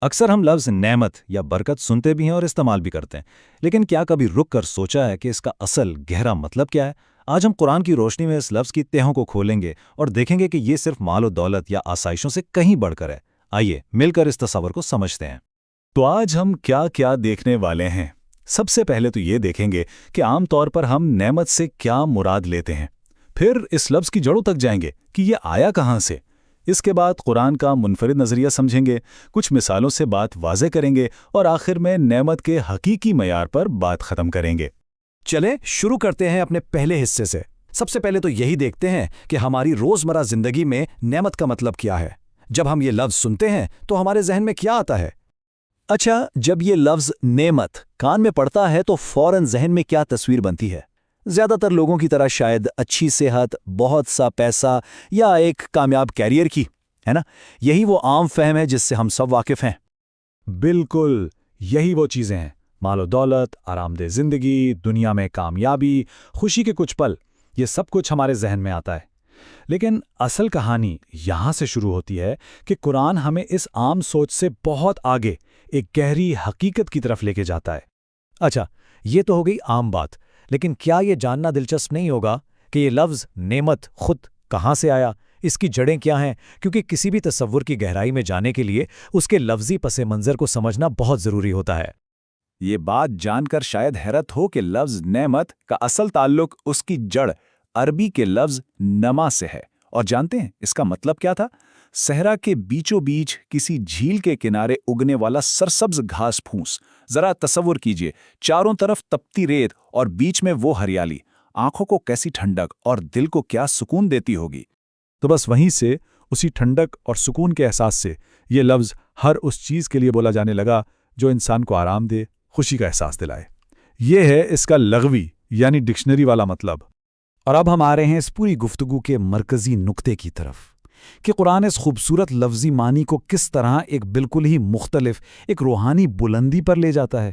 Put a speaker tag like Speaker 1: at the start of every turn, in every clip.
Speaker 1: اکثر ہم لفظ نعمت یا برکت سنتے بھی ہیں اور استعمال بھی کرتے ہیں، لیکن کیا کبھی رک کر سوچا ہے کہ اس کا اصل گہرا مطلب کیا ہے؟ آج ہم قرآن کی روشنی میں اس لفظ کی تہوں کو کھولیں گے اور دیکھیں گے کہ یہ صرف مال و دولت یا آسائشوں سے کہیں بڑھ کر ہے۔ آئیے مل کر اس تصور کو سمجھتے ہیں۔
Speaker 2: تو آج ہم کیا کیا دیکھنے والے ہیں؟ سب سے پہلے تو یہ دیکھیں گے کہ عام طور پر ہم نعمت سے کیا مراد لیتے ہیں، پھر اس لفظ کی جڑوں تک جائیں گے کہ یہ آیا کہاں سے، اس کے بعد قرآن کا منفرد نظریہ سمجھیں گے، کچھ مثالوں سے بات واضح کریں گے اور آخر میں نعمت کے حقیقی معیار پر بات ختم کریں گے۔
Speaker 1: چلیں شروع کرتے ہیں اپنے پہلے حصے سے۔ سب سے پہلے تو یہی دیکھتے ہیں کہ ہماری روزمرہ زندگی میں نعمت کا مطلب کیا ہے۔ جب ہم یہ لفظ سنتے ہیں تو ہمارے ذہن میں کیا آتا ہے؟ اچھا، جب یہ لفظ نعمت کان میں پڑتا ہے تو فوراً ذہن میں کیا تصویر بنتی ہے؟ زیادہ تر لوگوں کی طرح شاید اچھی صحت، بہت سا پیسہ یا ایک کامیاب کیریئر کی، ہے نا؟ یہی وہ عام فہم ہے جس سے ہم سب واقف ہیں۔
Speaker 2: بالکل، یہی وہ چیزیں ہیں، مال و دولت، آرام دہ زندگی، دنیا میں کامیابی، خوشی کے کچھ پل، یہ سب کچھ ہمارے ذہن میں آتا ہے۔ لیکن اصل کہانی یہاں سے شروع ہوتی ہے کہ قرآن ہمیں اس عام سوچ سے بہت آگے ایک گہری حقیقت کی طرف لے کے جاتا ہے۔
Speaker 1: اچھا، یہ تو ہو گئی عام بات، لیکن کیا یہ جاننا دلچسپ نہیں ہوگا کہ یہ لفظ نعمت خود کہاں سے آیا، اس کی جڑیں کیا ہیں؟ کیونکہ کسی بھی تصور کی گہرائی میں جانے کے لیے اس کے لفظی پس منظر کو سمجھنا بہت ضروری ہوتا ہے۔
Speaker 2: یہ بات جان کر شاید حیرت ہو کہ لفظ نعمت کا اصل تعلق اس کی جڑ عربی کے لفظ نما سے ہے، اور جانتے ہیں اس کا مطلب کیا تھا؟ صحرا کے بیچوں بیچ کسی جھیل کے کنارے اگنے والا سرسبز گھاس پھوس۔ ذرا تصور کیجئے، چاروں طرف تپتی ریت اور بیچ میں وہ ہریالی، آنکھوں کو کیسی ٹھنڈک اور دل کو کیا سکون دیتی ہوگی۔
Speaker 3: تو بس وہیں سے، اسی ٹھنڈک اور سکون کے احساس سے، یہ لفظ ہر اس چیز کے لیے بولا جانے لگا جو انسان کو آرام دے، خوشی کا احساس دلائے۔ یہ ہے اس کا لغوی یعنی ڈکشنری والا مطلب۔
Speaker 1: اور اب ہم آ رہے ہیں اس پوری گفتگو کے مرکزی نقطے کی طرف کہ قرآن اس خوبصورت لفظی معنی کو کس طرح ایک بالکل ہی مختلف، ایک روحانی بلندی پر لے جاتا ہے۔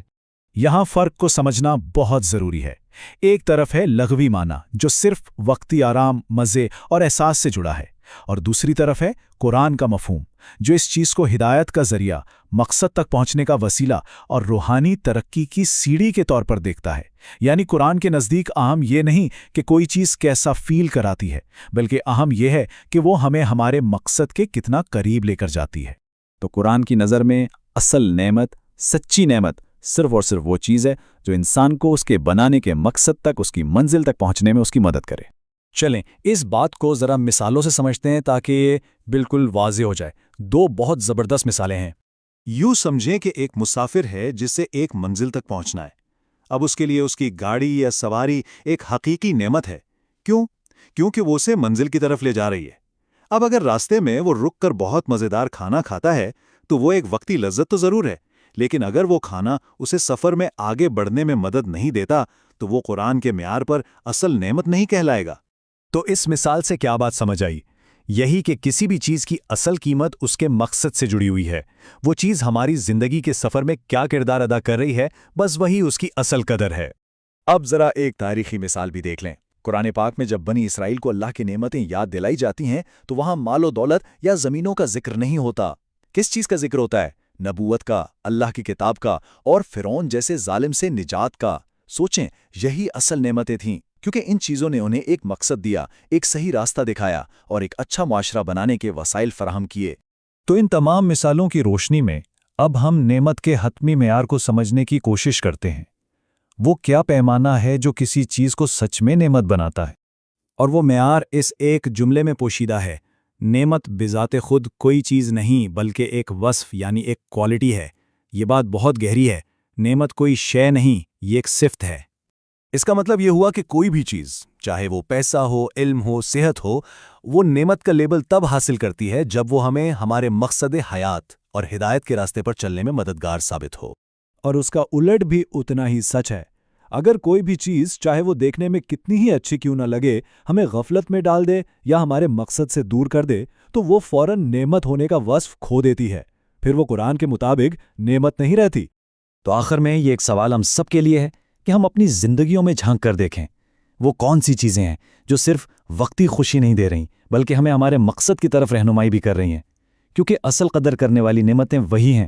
Speaker 3: یہاں فرق کو سمجھنا بہت ضروری ہے۔ ایک طرف ہے لغوی معنی جو صرف وقتی آرام، مزے اور احساس سے جڑا ہے، اور دوسری طرف ہے قرآن کا مفہوم جو اس چیز کو ہدایت کا ذریعہ، مقصد تک پہنچنے کا وسیلہ اور روحانی ترقی کی سیڑھی کے طور پر دیکھتا ہے۔ یعنی قرآن کے نزدیک اہم یہ نہیں کہ کوئی چیز کیسا فیل کراتی ہے، بلکہ اہم یہ ہے کہ وہ ہمیں ہمارے مقصد کے کتنا قریب لے کر جاتی ہے۔
Speaker 2: تو قرآن کی نظر میں اصل نعمت، سچی نعمت، صرف اور صرف وہ چیز ہے جو انسان کو اس کے بنانے کے مقصد تک، اس کی منزل تک پہنچنے میں اس کی مدد کرے۔
Speaker 1: چلیں اس بات کو ذرا مثالوں سے سمجھتے ہیں تاکہ یہ بالکل واضح ہو جائے۔ دو بہت زبردست مثالیں ہیں۔
Speaker 4: یوں سمجھیں کہ ایک مسافر ہے جسے ایک منزل تک پہنچنا ہے۔ اب اس کے لیے اس کی گاڑی یا سواری ایک حقیقی نعمت ہے۔ کیونکہ وہ اسے منزل کی طرف لے جا رہی ہے۔ اب اگر راستے میں وہ رک کر بہت مزیدار کھانا کھاتا ہے تو وہ ایک وقتی لذت تو ضرور ہے، لیکن اگر وہ کھانا اسے سفر میں آگے بڑھنے میں مدد نہیں دیتا تو وہ قرآن کے معیار پر اصل نعمت نہیں کہلائے گا۔
Speaker 1: تو اس مثال سے کیا بات سمجھ آئی؟ یہی کہ کسی بھی چیز کی اصل قیمت اس کے مقصد سے جڑی ہوئی ہے۔ وہ چیز ہماری زندگی کے سفر میں کیا کردار ادا کر رہی ہے، بس وہی اس کی اصل قدر ہے۔
Speaker 5: اب ذرا ایک تاریخی مثال بھی دیکھ لیں۔ قرآن پاک میں جب بنی اسرائیل کو اللہ کی نعمتیں یاد دلائی جاتی ہیں تو وہاں مال و دولت یا زمینوں کا ذکر نہیں ہوتا۔ کس چیز کا ذکر ہوتا ہے؟ نبوت کا، اللہ کی کتاب کا، اور فرعون جیسے ظالم سے نجات کا۔ سوچیں، یہی اصل نعمتیں تھیں، کیونکہ ان چیزوں نے انہیں ایک مقصد دیا، ایک صحیح راستہ دکھایا اور ایک اچھا معاشرہ بنانے کے وسائل فراہم کیے۔
Speaker 3: تو ان تمام مثالوں کی روشنی میں اب ہم نعمت کے حتمی معیار کو سمجھنے کی کوشش کرتے ہیں۔ وہ کیا پیمانہ ہے جو کسی چیز کو سچ میں نعمت بناتا ہے؟
Speaker 1: اور وہ معیار اس ایک جملے میں پوشیدہ ہے: نعمت بذات خود کوئی چیز نہیں بلکہ ایک وصف یعنی ایک کوالٹی ہے۔ یہ بات بہت گہری ہے۔ نعمت کوئی شے نہیں، یہ ایک صفت ہے۔ اس کا مطلب یہ ہوا کہ کوئی بھی چیز، چاہے وہ پیسہ ہو، علم ہو، صحت ہو، وہ نعمت کا لیبل تب حاصل کرتی ہے جب وہ ہمیں ہمارے مقصد حیات اور ہدایت کے راستے پر چلنے میں مددگار ثابت ہو۔
Speaker 3: اور اس کا الٹ بھی اتنا ہی سچ ہے۔ اگر کوئی بھی چیز، چاہے وہ دیکھنے میں کتنی ہی اچھی کیوں نہ لگے، ہمیں غفلت میں ڈال دے یا ہمارے مقصد سے دور کر دے تو وہ فوراً نعمت ہونے کا وصف کھو دیتی ہے، پھر وہ قرآن کے مطابق نعمت نہیں رہتی۔
Speaker 1: تو آخر میں یہ ایک سوال ہم سب کے لیے ہے کہ ہم اپنی زندگیوں میں جھانک کر دیکھیں، وہ کون سی چیزیں ہیں جو صرف وقتی خوشی نہیں دے رہیں بلکہ ہمیں ہمارے مقصد کی طرف رہنمائی بھی کر رہی ہیں، کیونکہ اصل قدر کرنے والی نعمتیں وہی ہیں